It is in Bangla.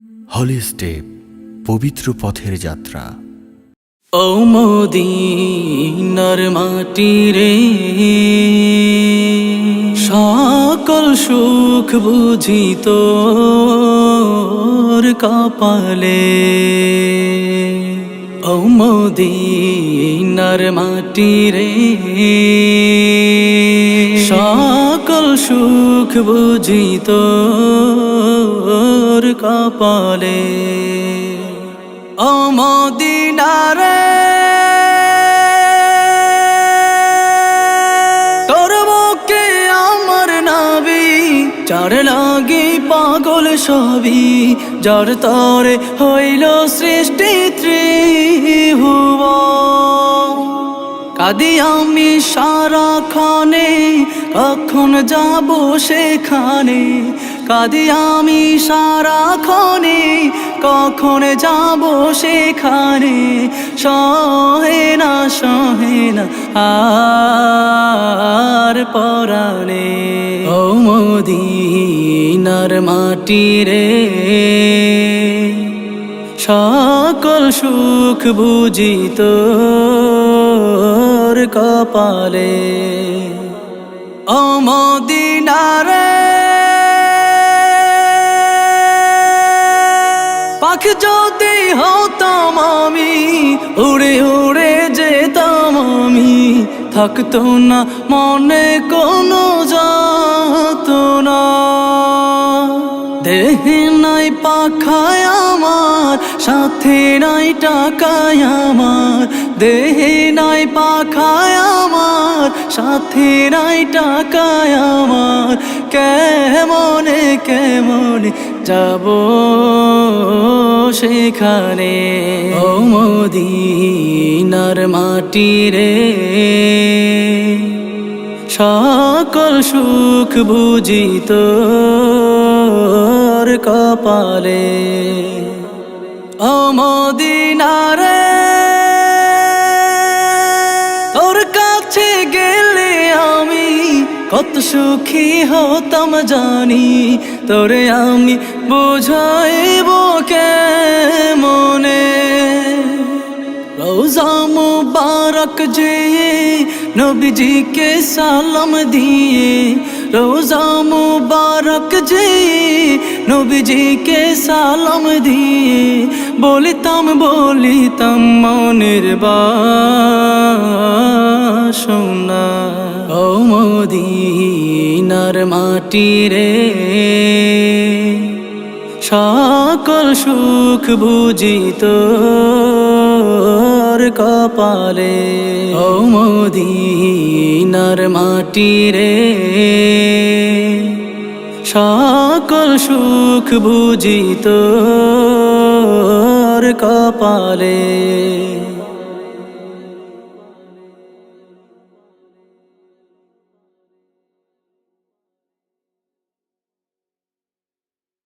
হলি স্টেপ, পবিত্র পথের যাত্রা। ও মদিনার মাটি রে, সকল সুখ বুঝি তোর কপালে। ও মদিনার মাটি রে, সকল সুখ বুঝি তোর কপালে। ও মদিনা রে, তোর বুকে আমার নাবি, যার লাগি পাগল সবই, যার তরে হইল সৃষ্টি ত্রিভুবন। কাঁদি আমি সারাক্ষণে, কখন যাব সেখানে। কাঁদি আমি সারাক্ষণে, কখন যাব সেখানে। সহে না আর পরাণে। ও মদিনার মাটি রে, সকল সুখ বুঝি তোর কপালে। ও মদিনা রে, পাখি যদি হতাম আমি, উড়ে উড়ে যেতাম আমি। থাকতো না মনে কোনো যাতনা, দেহে নাই পাখায় আমার, সাথে নাই টাকায় আমার। দেহে নাই পাখায় আমার, সাথে নাই টাকায় আমার। কেমনে কেমনে যাব সেখানে। ও মদিনার মাটি রে, সকল সুখ বুঝি তোর কপালে। ও মদিনা রে, তোর কাছে গেলে আমি কত সুখী হতাম জানি। তোরে আমি বুঝাইব কেমনে। রোজা মুবারক যে নবীজিকে সালাম দিয়ে, রোজা মুবারক যে নবীজিকে সালাম দিয়ে, বলিতাম মনের বাসনা। ও মদিনার মাটি রে, সকল সুখ বুঝি তোর কপালে। ও মদিনার মাটি রে, সকল সুখ বুঝি তোর কপালে।